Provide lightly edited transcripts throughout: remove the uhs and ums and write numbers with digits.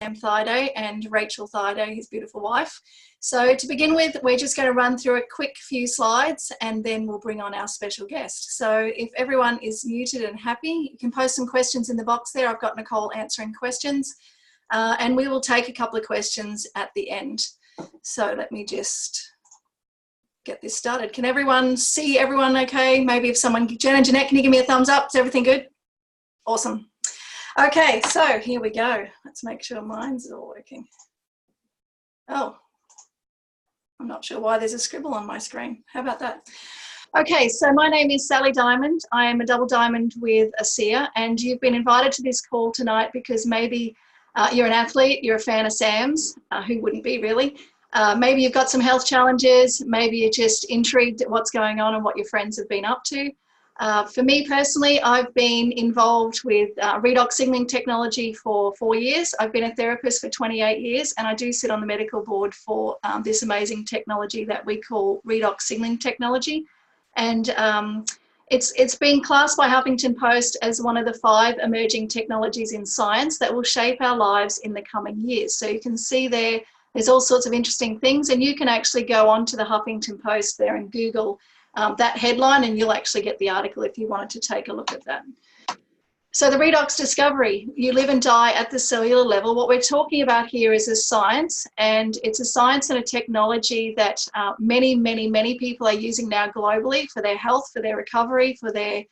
Sam Thaiday and Rachel Thaiday, his beautiful wife. So to begin with, we're just going to run through a quick few slides and then we'll bring on our special guest. So if everyone is muted and happy, you can post some questions in the box there. I've got Nicole answering questions and we will take a couple of questions at the end. So let me just get this started. Can everyone see everyone okay? Maybe if someone, Jen and Jeanette, can you give me a thumbs up? Is everything good? Awesome. Okay, so here we go. Let's make sure mine's all working. Oh, I'm not sure why there's a scribble on my screen. How about that? Okay, so my name is Sally Dymond. I am a double diamond with ASEA, and you've been invited to this call tonight because maybe you're an athlete, you're a fan of Sam's, who wouldn't be really? Maybe you've got some health challenges, maybe you're just intrigued at what's going on and what your friends have been up to. For me personally, I've been involved with Redox signaling technology for 4 years. I've been a therapist for 28 years, and I do sit on the medical board for this amazing technology that we call Redox signaling technology. And it's been classed by Huffington Post as one of the 5 emerging technologies in science that will shape our lives in the coming years. So you can see there's all sorts of interesting things, and you can actually go onto the Huffington Post there and Google that headline and you'll actually get the article if you wanted to take a look at that. So the redox discovery, you live and die at the cellular level. What we're talking about here is a science, and it's a science and a technology that many people are using now globally for their health, for their recovery, for their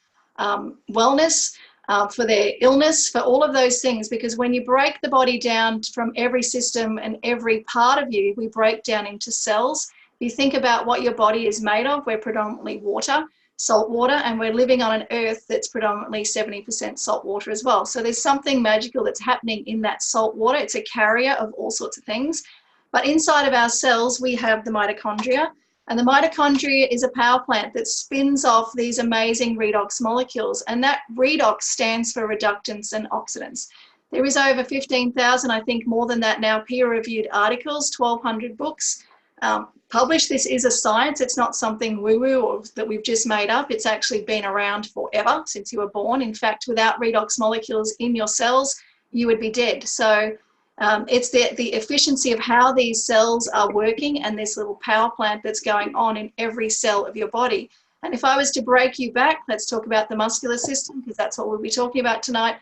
wellness, for their illness, for all of those things, because when you break the body down from every system and every part of you, we break down into cells. If you think about what your body is made of, we're predominantly water, salt water, and we're living on an earth that's predominantly 70% salt water as well. So there's something magical that's happening in that salt water. It's a carrier of all sorts of things. But inside of our cells, we have the mitochondria, and the mitochondria is a power plant that spins off these amazing redox molecules, and that redox stands for reductants and oxidants. There is over 15,000, I think more than that now, peer-reviewed articles, 1,200 books published. This is a science. It's not something woo-woo or that we've just made up. It's actually been around forever, since you were born. In fact, without redox molecules in your cells, you would be dead. So it's the efficiency of how these cells are working and this little power plant that's going on in every cell of your body. And if I was to break you back, let's talk about the muscular system, because that's what we'll be talking about tonight.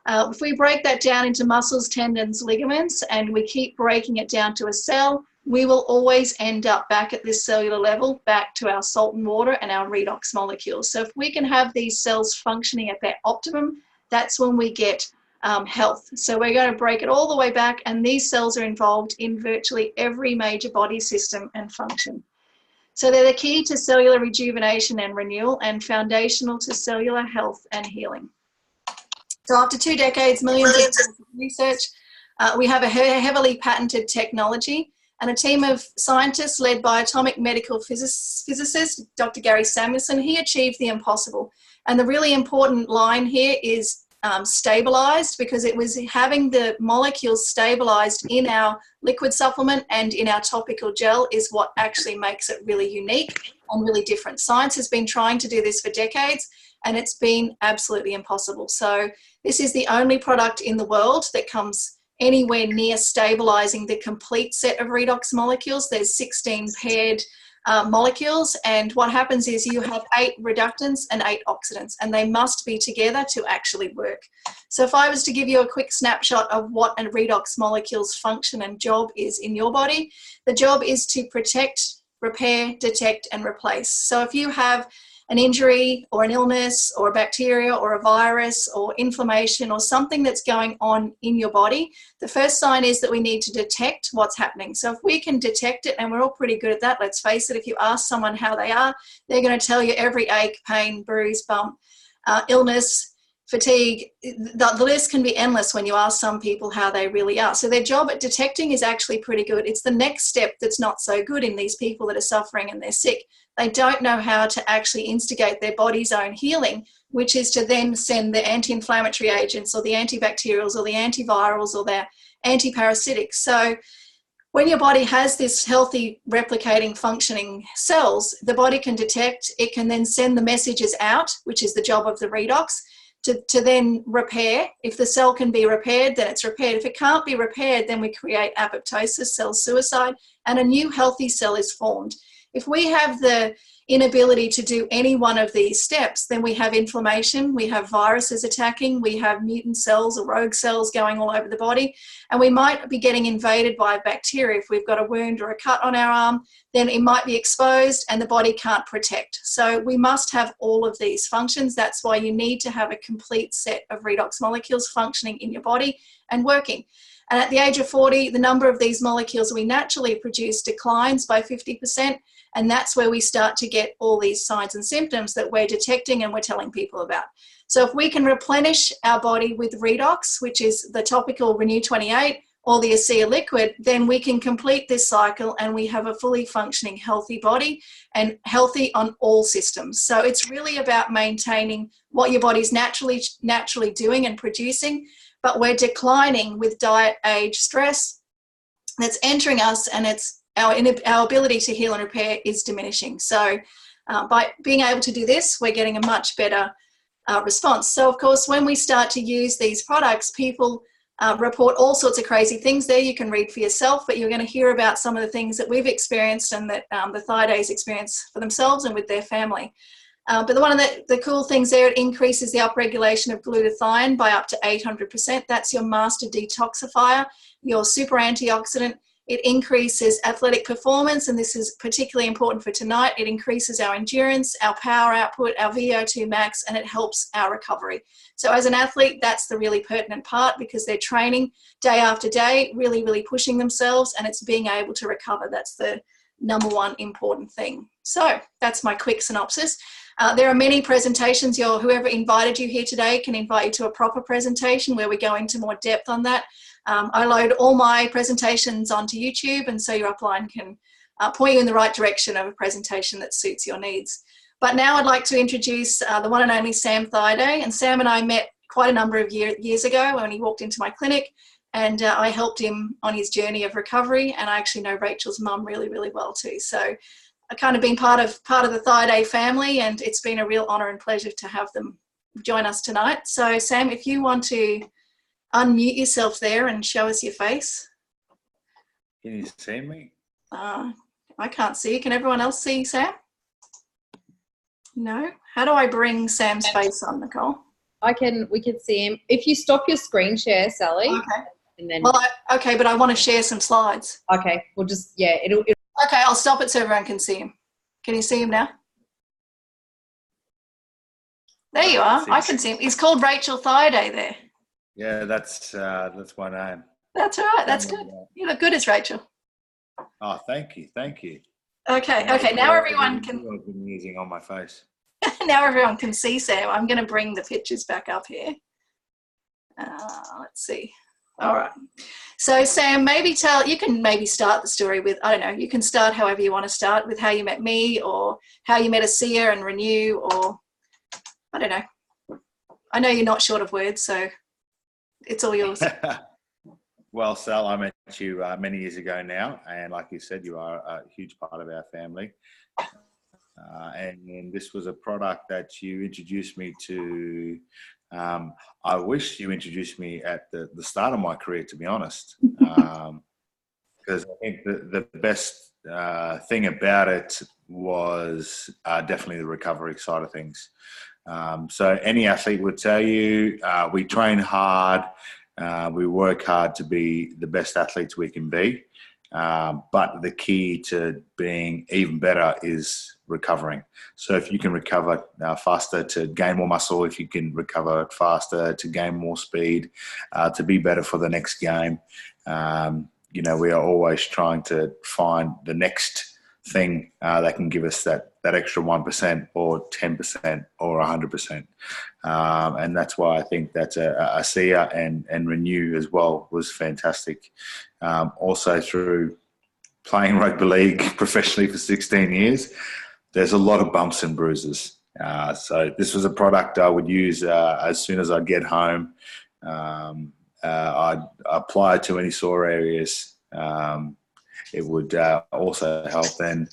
If we break that down into muscles, tendons, ligaments, and we keep breaking it down to a cell, we will always end up back at this cellular level, back to our salt and water and our redox molecules. So if we can have these cells functioning at their optimum, that's when we get health. So we're going to break it all the way back, and these cells are involved in virtually every major body system and function. So they're the key to cellular rejuvenation and renewal, and foundational to cellular health and healing. So after 2 decades, millions of research, we have a heavily patented technology and a team of scientists led by atomic medical physicist, Dr. Gary Samuelson. He achieved the impossible. And the really important line here is stabilized, because it was having the molecules stabilized in our liquid supplement and in our topical gel is what actually makes it really unique and really different. Science has been trying to do this for decades, and it's been absolutely impossible. So this is the only product in the world that comes anywhere near stabilizing the complete set of redox molecules. There's 16 paired molecules, and what happens is you have 8 reductants and 8 oxidants, and they must be together to actually work. So if I was to give you a quick snapshot of what a redox molecule's function and job is in your body, the job is to protect, repair, detect, and replace. So if you have an injury or an illness or a bacteria or a virus or inflammation or something that's going on in your body, the first sign is that we need to detect what's happening. So if we can detect it, and we're all pretty good at that, let's face it, if you ask someone how they are, they're going to tell you every ache, pain, bruise, bump, illness, fatigue. The list can be endless when you ask some people how they really are. So their job at detecting is actually pretty good. It's the next step that's not so good in these people that are suffering and they're sick. They don't know how to actually instigate their body's own healing, which is to then send the anti-inflammatory agents or the antibacterials or the antivirals or their antiparasitics. So when your body has this healthy, replicating, functioning cells, the body can detect, it can then send the messages out, which is the job of the redox, to then repair. If the cell can be repaired, then it's repaired. If it can't be repaired, then we create apoptosis, cell suicide, and a new healthy cell is formed. If we have the inability to do any one of these steps, then we have inflammation, we have viruses attacking, we have mutant cells or rogue cells going all over the body, and we might be getting invaded by bacteria. If we've got a wound or a cut on our arm, then it might be exposed and the body can't protect. So we must have all of these functions. That's why you need to have a complete set of redox molecules functioning in your body and working. And at the age of 40, the number of these molecules we naturally produce declines by 50%. And that's where we start to get all these signs and symptoms that we're detecting and we're telling people about. So if we can replenish our body with Redox, which is the topical Renew 28 or the ASEA liquid, then we can complete this cycle and we have a fully functioning healthy body and healthy on all systems. So it's really about maintaining what your body's naturally doing and producing, but we're declining with diet, age, stress that's entering us, and it's our ability to heal and repair is diminishing. So by being able to do this, we're getting a much better response. So of course, when we start to use these products, people report all sorts of crazy things there. You can read for yourself, but you're going to hear about some of the things that we've experienced and that the Thaidays experience for themselves and with their family. But one of the cool things there, it increases the upregulation of glutathione by up to 800%. That's your master detoxifier, your super antioxidant. It increases athletic performance, and this is particularly important for tonight. It increases our endurance, our power output, our VO2 max, and it helps our recovery. So as an athlete, that's the really pertinent part, because they're training day after day, really, really pushing themselves, and it's being able to recover. That's the number one important thing. So that's my quick synopsis. There are many presentations. Whoever invited you here today can invite you to a proper presentation where we go into more depth on that. I load all my presentations onto YouTube, and so your upline can point you in the right direction of a presentation that suits your needs. But now I'd like to introduce the one and only Sam Thaiday. And Sam and I met quite a number of years ago when he walked into my clinic, and I helped him on his journey of recovery. And I actually know Rachel's mum really, really well too. So I've kind of been part of the Thaiday family, and it's been a real honour and pleasure to have them join us tonight. So Sam, if you want to unmute yourself there and show us your face. Can you see me? I can't see you. Can everyone else see Sam? No? How do I bring Sam's face on, Nicole? We can see him. If you stop your screen share, Sally. Okay. And then. Well, okay, but I want to share some slides. Okay. We'll just, yeah, it'll. Okay, I'll stop it so everyone can see him. Can you see him now? There you are. I can see him. He's called Rachel Thaiday there. Yeah, that's my name. That's all right. That's good. You look good as Rachel. Oh, thank you. Thank you. Okay. Now everyone can. I've been using on my face. Now everyone can see Sam. I'm going to bring the pictures back up here. Let's see. All right. So Sam, you can maybe start the story with, I don't know, you can start however you want to start, with how you met me or how you met ASEA and Renew, or I don't know. I know you're not short of words, so it's all yours. Well, Sal, I met you many years ago now, and like you said, you are a huge part of our family. And this was a product that you introduced me to. I wish you introduced me at the start of my career, to be honest, because I think the best thing about it was definitely the recovery side of things. So any athlete would tell you, we train hard, we work hard to be the best athletes we can be. But the key to being even better is recovering. So if you can recover faster to gain more muscle, if you can recover faster to gain more speed, to be better for the next game, we are always trying to find the next thing that can give us that extra 1% or 10% or 100%. And that's why I think that ASEA and Renew as well was fantastic. Also through playing rugby league professionally for 16 years, there's a lot of bumps and bruises. So this was a product I would use as soon as I'd get home. I'd apply it to any sore areas. It would also help then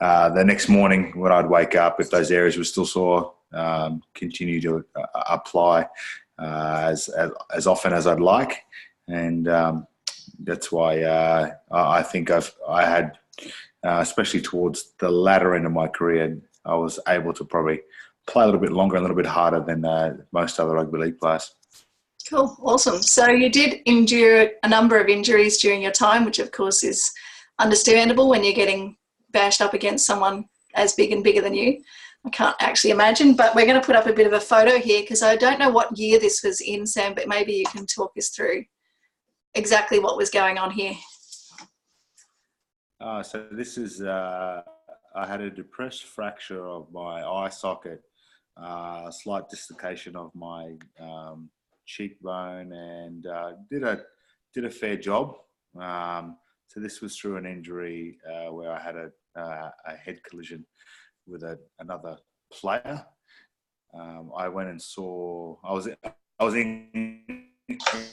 the next morning when I'd wake up, if those areas were still sore, continue to apply as often as I'd like, and that's why I think I had, especially towards the latter end of my career, I was able to probably play a little bit longer, and a little bit harder than most other rugby league players. Cool, awesome. So you did endure a number of injuries during your time, which of course is understandable when you're getting bashed up against someone as big and bigger than you. I can't actually imagine, but we're going to put up a bit of a photo here because I don't know what year this was in, Sam, but maybe you can talk us through exactly what was going on here. So this is, I had a depressed fracture of my eye socket, a slight dislocation of my cheekbone, and did a fair job. So this was through an injury where I had a head collision with another player. I went and saw. I was in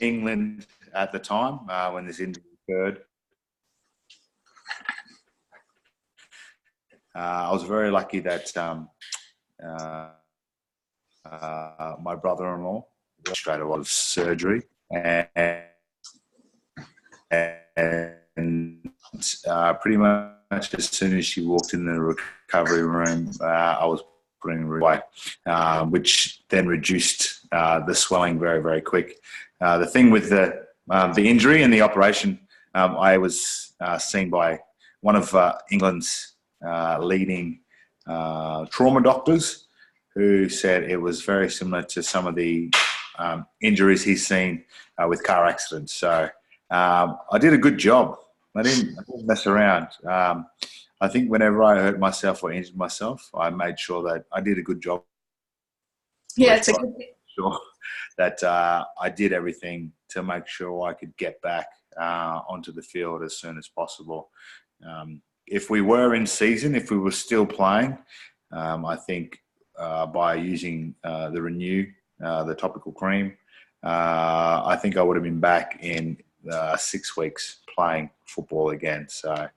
England at the time when this injury occurred. I was very lucky that my brother-in-law straight away was surgery, and pretty much as soon as she walked in the recovery room, I was putting her away, which then reduced the swelling very, very quick. The thing with the injury and the operation, I was seen by one of England's leading trauma doctors, who said it was very similar to some of the injuries he's seen with car accidents. So I did a good job. I didn't mess around. I think whenever I hurt myself or injured myself, I made sure that I did a good job. Yeah, it's a good thing. Sure that I did everything to make sure I could get back onto the field as soon as possible. If we were in season, if we were still playing, I think by using the Renew, the topical cream, I think I would have been back in 6 weeks playing football again. So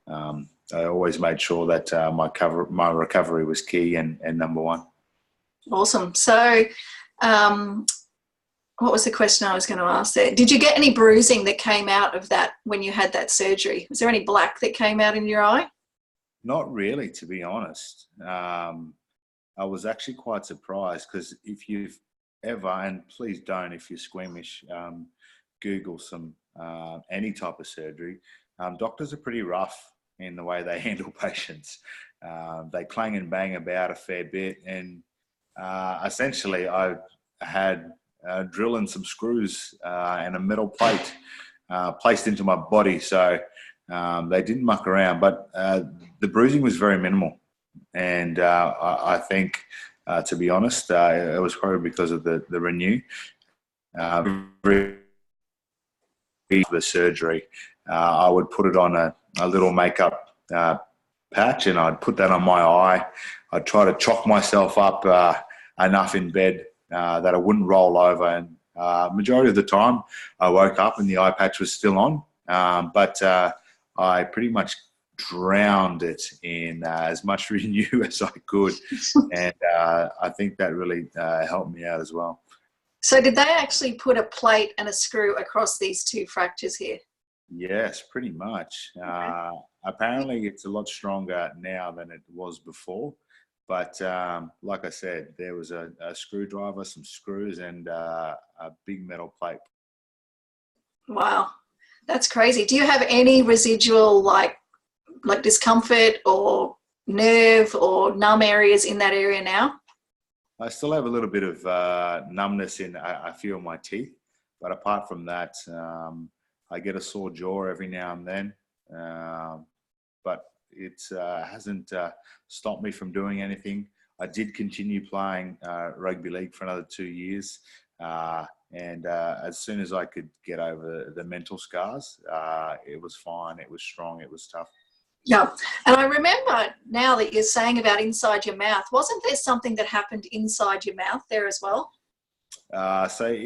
I always made sure that my recovery was key and number one. Awesome. So what was the question I was going to ask there? Did you get any bruising that came out of that when you had that surgery? Was there any black that came out in your eye? Not really, to be honest. I was actually quite surprised, because if you've ever, and please don't if you're squeamish, Google any type of surgery. Doctors are pretty rough in the way they handle patients. They clang and bang about a fair bit, and essentially I had drill and some screws and a metal plate placed into my body. So they didn't muck around, but the bruising was very minimal. And I think, to be honest, it was probably because of the Renew. The surgery, I would put it on a little makeup patch, and I'd put that on my eye. I'd try to chalk myself up enough in bed that I wouldn't roll over. And majority of the time, I woke up and the eye patch was still on. But I pretty much drowned it in as much Renew as I could, and I think that really helped me out as well. So did they actually put a plate and a screw across these two fractures here? Yes, pretty much. Apparently it's a lot stronger now than it was before, but like I said, there was a screwdriver, some screws, and a big metal plate. Wow, that's crazy. Do you have any residual like discomfort or nerve or numb areas in that area now? I still have a little bit of numbness I feel my teeth, but apart from that, I get a sore jaw every now and then. But it hasn't stopped me from doing anything. I did continue playing rugby league for another 2 years, and as soon as I could get over the mental scars, it was fine. It was strong. It was tough. Yeah. And I remember now that you're saying about inside your mouth, wasn't there something that happened inside your mouth there as well? So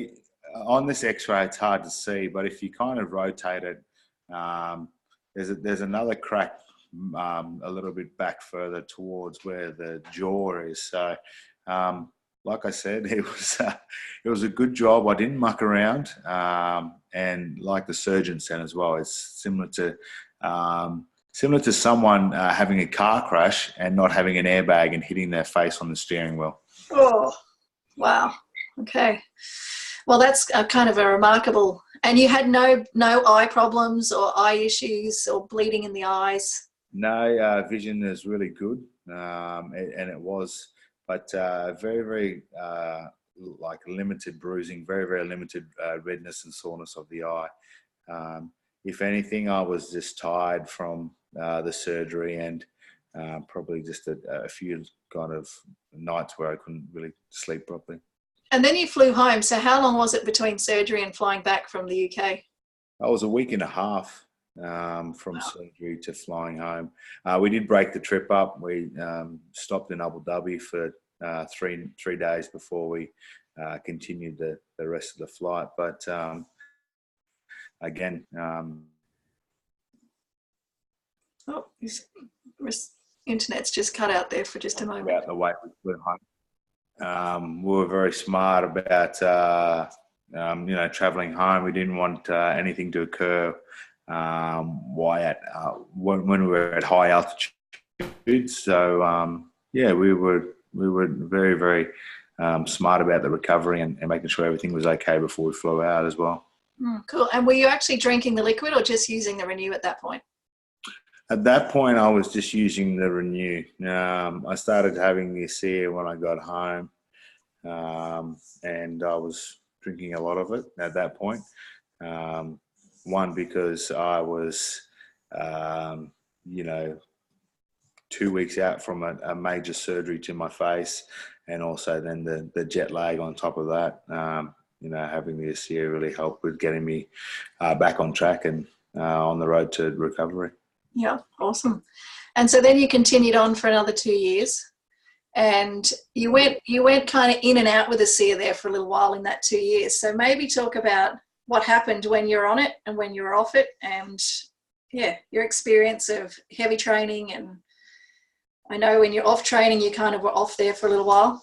on this x-ray, it's hard to see, but if you kind of rotate it, there's another crack a little bit back further towards where the jaw is. So Like I said, it was a good job. I didn't muck around, and like the surgeon said as well, it's similar to someone having a car crash and not having an airbag and hitting their face on the steering wheel. Oh, wow. Okay. Well, that's kind of a remarkable. And you had no eye problems or eye issues or bleeding in the eyes? No, vision is really good, and it was, but very, very like limited bruising, very, very limited redness and soreness of the eye. If anything, I was just tired from the surgery and probably just a few kind of nights where I couldn't really sleep properly. And then you flew home. So how long was it between surgery and flying back from the UK? I was a week and a half from surgery to flying home. We did break the trip up. We stopped in Abu Dhabi for 3 days before we continued the rest of the flight. But again, Internet's just cut out there for just a moment. About the way we flew home. We were very smart about traveling home. We didn't want anything to occur when we were at high altitude. So we were very, very smart about the recovery and making sure everything was okay before we flew out as well. Cool. And were you actually drinking the liquid or just using the Renew at that point? At that point, I was just using the Renew. I started having the ASEA when I got home, and I was drinking a lot of it at that point. One, because I was, 2 weeks out from a major surgery to my face, and also then the jet lag on top of that. Having the ASEA really helped with getting me back on track and on the road to recovery. Yeah, awesome. And so then you continued on for another 2 years, and you went kind of in and out with ASEA there for a little while in that 2 years. So maybe talk about what happened when you're on it and when you're off it, and your experience of heavy training. And I know when you're off training, you kind of were off there for a little while.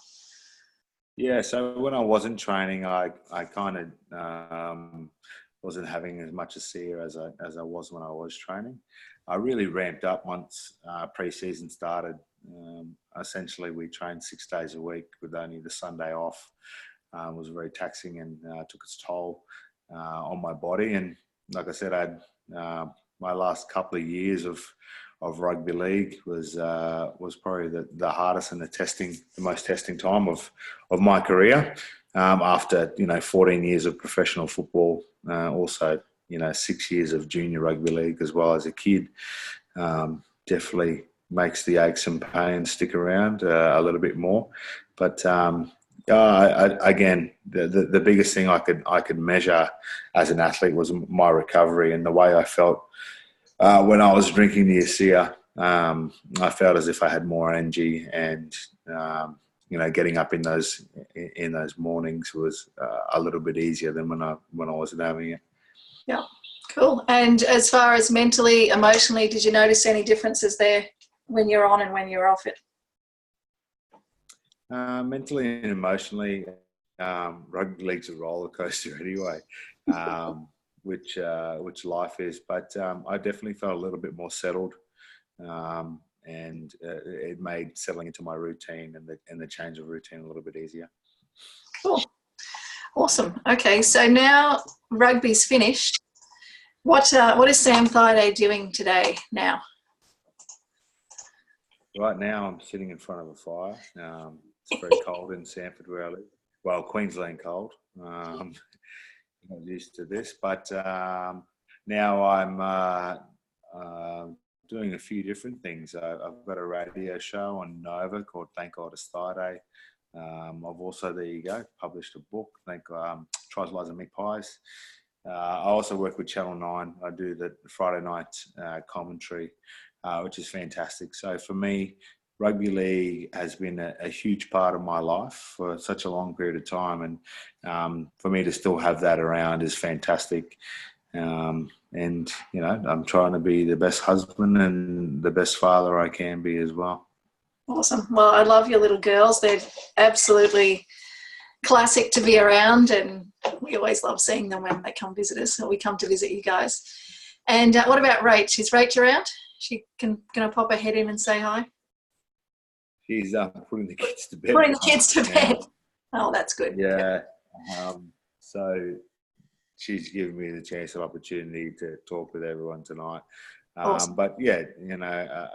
Yeah, so when I wasn't training, I kind of wasn't having as much ASEA as I was when I was training. I really ramped up once pre-season started. Essentially, we trained 6 days a week with only the Sunday off. It was very taxing and took its toll on my body. And like I said, I had my last couple of years of rugby league was probably the hardest and the most testing time of my career. After 14 years of professional football, also 6 years of junior rugby league as well as a kid, definitely makes the aches and pains stick around a little bit more. But again, the biggest thing I could measure as an athlete was my recovery and the way I felt when I was drinking the ASEA. I felt as if I had more energy, and getting up in those mornings was a little bit easier than when I wasn't having it. Yeah, cool. And as far as mentally, emotionally, did you notice any differences there when you're on and when you're off it? Mentally and emotionally, rugby league's a roller coaster anyway, which life is. But I definitely felt a little bit more settled, and it made settling into my routine and the change of routine a little bit easier. Cool. Awesome. Okay, so now rugby's finished. What is Sam Thaiday doing today now? Right now I'm sitting in front of a fire. It's very cold in Sanford where I live. Well, Queensland cold. I'm not used to this, but now I'm doing a few different things. I've got a radio show on Nova called Thank God It's Thaiday. I've also, there you go, published a book, Tries, Lies and Meat Pies. I also work with Channel 9. I do the Friday night commentary, which is fantastic. So for me, rugby league has been a huge part of my life for such a long period of time. And for me to still have that around is fantastic. And, I'm trying to be the best husband and the best father I can be as well. Awesome. Well, I love your little girls. They're absolutely classic to be around, and we always love seeing them when they come visit us, or we come to visit you guys. And what about Rach? Is Rach around? She gonna pop her head in and say hi? She's putting the kids to bed. Putting the kids to bed. Oh, that's good. Yeah. So she's given me the chance and opportunity to talk with everyone tonight. Awesome. But yeah,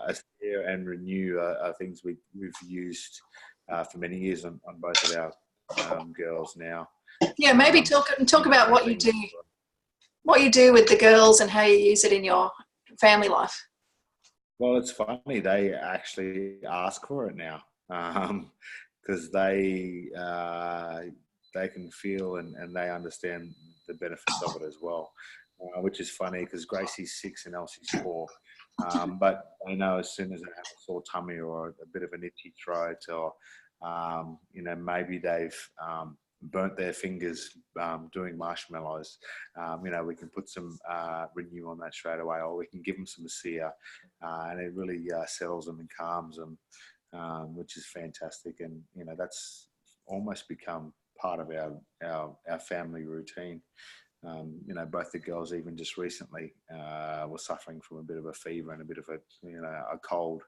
Aspire and Renew are things we've used for many years on both of our girls now. Yeah, maybe talk about what you do. What you do with the girls and how you use it in your family life. Well, it's funny. They actually ask for it now because they can feel and they understand the benefits of it as well, which is funny because Gracie's 6 and Elsie's 4. But I know as soon as they have a sore tummy or a bit of an itchy throat, or maybe they've burnt their fingers doing marshmallows, we can put some Renew on that straight away, or we can give them some Aspire, and it really settles them and calms them, which is fantastic. And that's almost become part of our family routine. Both the girls, even just recently, were suffering from a bit of a fever and a bit of a cold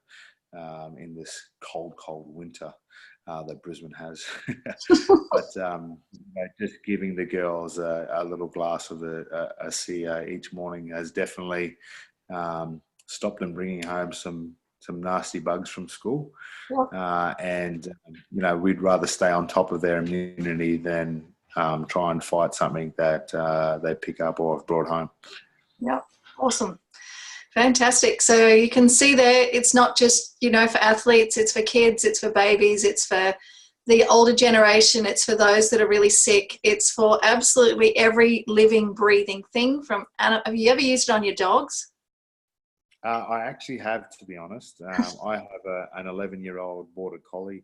in this cold winter that Brisbane has. But just giving the girls a little glass of a Aspire each morning has definitely stopped them bringing home some nasty bugs from school. And we'd rather stay on top of their immunity than try and fight something that they pick up or have brought home. Yeah, awesome. Fantastic. So you can see there, it's not just, for athletes, it's for kids, it's for babies, it's for the older generation, it's for those that are really sick, it's for absolutely every living, breathing thing. Have you ever used it on your dogs? I actually have, to be honest. I have an 11-year-old border collie.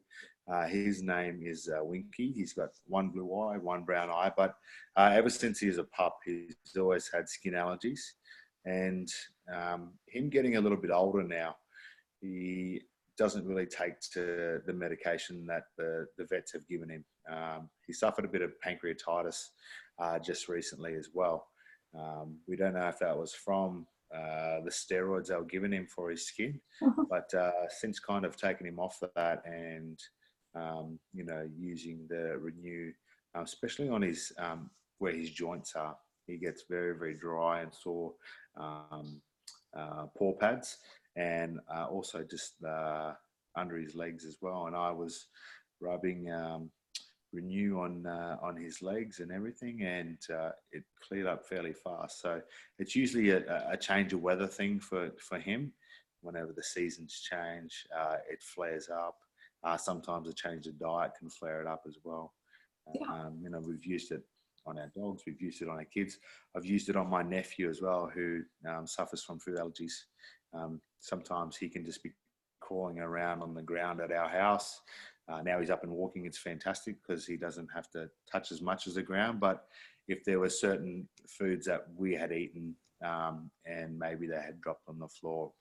His name is Winky. He's got one blue eye, one brown eye, but ever since he was a pup, he's always had skin allergies. And him getting a little bit older now, he doesn't really take to the medication that the vets have given him. He suffered a bit of pancreatitis just recently as well. We don't know if that was from the steroids they were giving him for his skin, but since kind of taking him off that and using the Renew, especially on his where his joints are, he gets very, very dry and sore paw pads, and also just under his legs as well. And I was rubbing Renew on his legs and everything, and it cleared up fairly fast. So it's usually a change of weather thing for him. Whenever the seasons change, it flares up. Sometimes a change of diet can flare it up as well. We've used it on our dogs, we've used it on our kids. I've used it on my nephew as well, who suffers from food allergies. Sometimes he can just be crawling around on the ground at our house. Now he's up and walking. It's fantastic because he doesn't have to touch as much as the ground. But if there were certain foods that we had eaten and maybe they had dropped on the floor,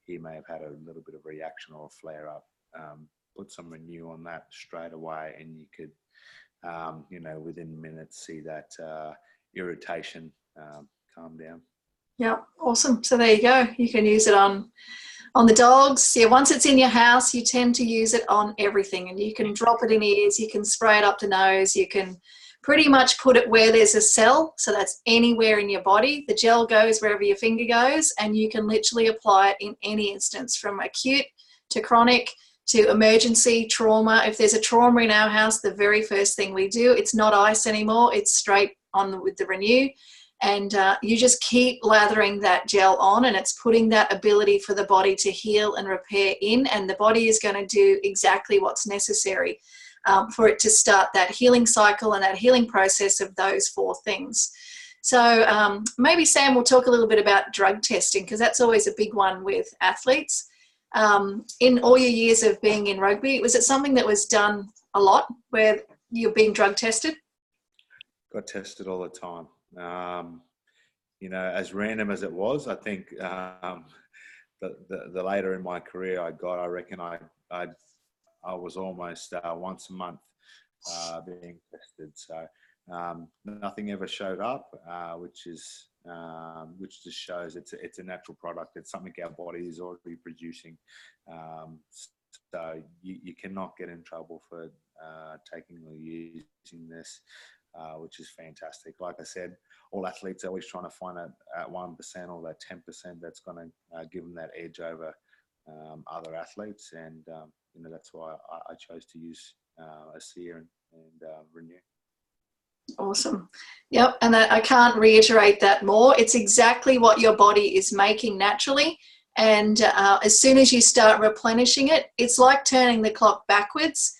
he may have had a little bit of reaction or a flare up. Put some Renew on that straight away, and you could, within minutes see that irritation calm down. Yeah, awesome. So there you go. You can use it on the dogs. Yeah, once it's in your house, you tend to use it on everything, and you can drop it in ears, you can spray it up the nose, you can pretty much put it where there's a cell, so that's anywhere in your body. The gel goes wherever your finger goes, and you can literally apply it in any instance, from acute to chronic to emergency, trauma. If there's a trauma in our house, the very first thing we do, it's not ice anymore, it's straight on with the Renew. And you just keep lathering that gel on, and it's putting that ability for the body to heal and repair in, and the body is going to do exactly what's necessary for it to start that healing cycle and that healing process of those 4 things. So maybe Sam will talk a little bit about drug testing, because that's always a big one with athletes. In all your years of being in rugby, was it something that was done a lot where you're being drug tested? Got tested all the time. As random as it was, I think the later in my career I reckon I'd I was almost once a month being tested. So nothing ever showed up, which just shows it's a natural product. It's something our body is already producing. So you cannot get in trouble for taking or using this, which is fantastic. Like I said, all athletes are always trying to find that 1% or that 10% that's going to give them that edge over other athletes, and that's why I chose to use ASEA and Renew. Awesome. Yep. And I can't reiterate that more. It's exactly what your body is making naturally. And as soon as you start replenishing it, it's like turning the clock backwards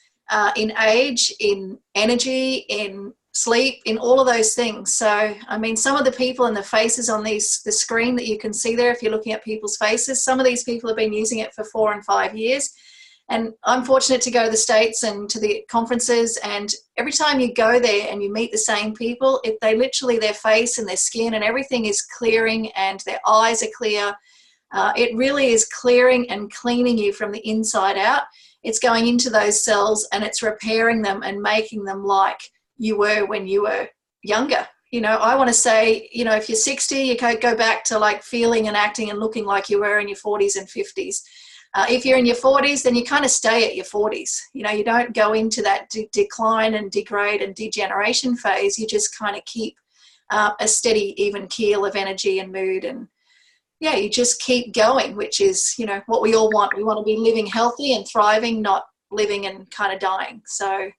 in age, in energy, in sleep, in all of those things. So, I mean, some of the people and the faces on the screen that you can see there, if you're looking at people's faces, some of these people have been using it for 4 and 5 years. And I'm fortunate to go to the States and to the conferences, and every time you go there and you meet the same people, their face and their skin and everything is clearing and their eyes are clear. It really is clearing and cleaning you from the inside out. It's going into those cells and it's repairing them and making them like you were when you were younger. I want to say, if you're 60, you go back to like feeling and acting and looking like you were in your 40s and 50s. If you're in your 40s, then you kind of stay at your 40s. You don't go into that decline and degrade and degeneration phase. You just kind of keep a steady, even keel of energy and mood. And yeah, you just keep going, which is, what we all want. We want to be living healthy and thriving, not living and kind of dying. So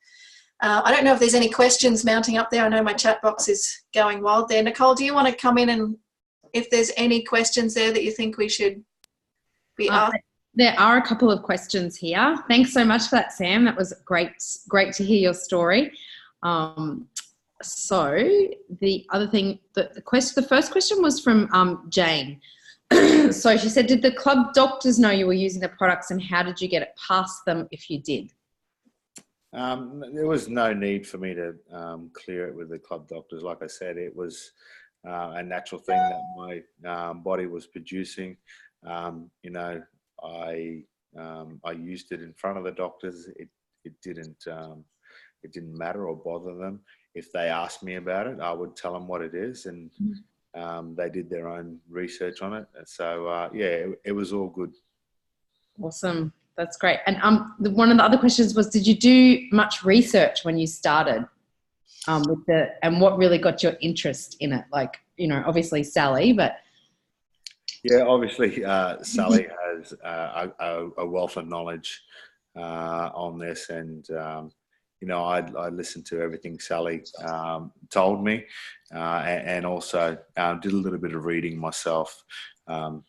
I don't know if there's any questions mounting up there. I know my chat box is going wild there. Nicole, do you want to come in, and if there's any questions there that you think we should be asked? There are a couple of questions here. Thanks so much for that, Sam. That was great to hear your story. So the other thing, the first question was from Jane. So she said, did the club doctors know you were using the products, and how did you get it past them if you did? There was no need for me to clear it with the club doctors. Like I said, it was a natural thing that my body was producing. I used it in front of the doctors. It didn't matter or bother them. If they asked me about it, I would tell them what it is, and they did their own research on it. So it was all good. Awesome, that's great. And one of the other questions was, did you do much research when you started and what really got your interest in it? Like, obviously Sally, but. Yeah, obviously Sally has a wealth of knowledge on this, and I listened to everything Sally told me, and also did a little bit of reading myself. My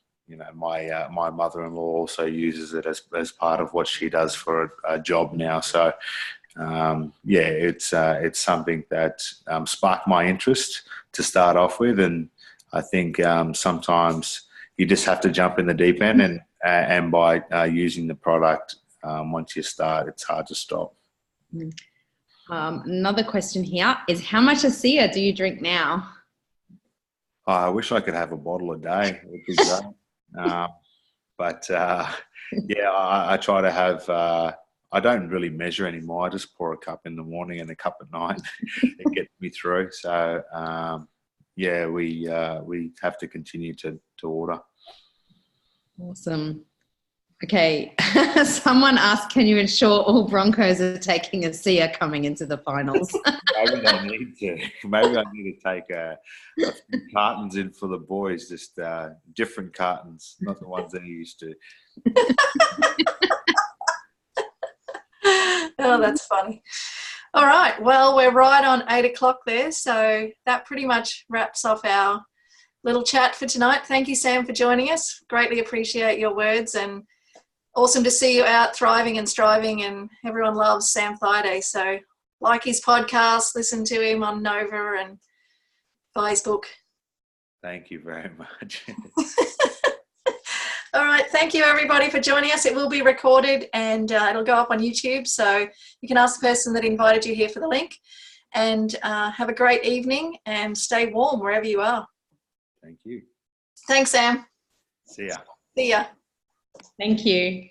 mother-in-law also uses it as part of what she does for a job now. So it's something that sparked my interest to start off with, and I think sometimes you just have to jump in the deep end, and by using the product, once you start, it's hard to stop. Another question here is, how much ASEA do you drink now? I wish I could have a bottle a day. It would be great. But I try to have, I don't really measure anymore. I just pour a cup in the morning and a cup at night. It gets me through. So, we have to continue to order. Awesome. Okay. Someone asked, can you ensure all Broncos are taking ASEA coming into the finals? Maybe I need to. Maybe I need to take a few cartons in for the boys, just different cartons, not the ones they're used to. Oh, that's funny. All right. Well, we're right on 8 o'clock there. So that pretty much wraps off our little chat for tonight. Thank you, Sam, for joining us. Greatly appreciate your words, and awesome to see you out thriving and striving, and everyone loves Sam Thaiday. So like his podcast, listen to him on Nova and Facebook. Thank you very much. All right. Thank you, everybody, for joining us. It will be recorded, and it'll go up on YouTube. So you can ask the person that invited you here for the link. And have a great evening, and stay warm wherever you are. Thank you. Thanks, Sam. See ya. See ya. Thank you.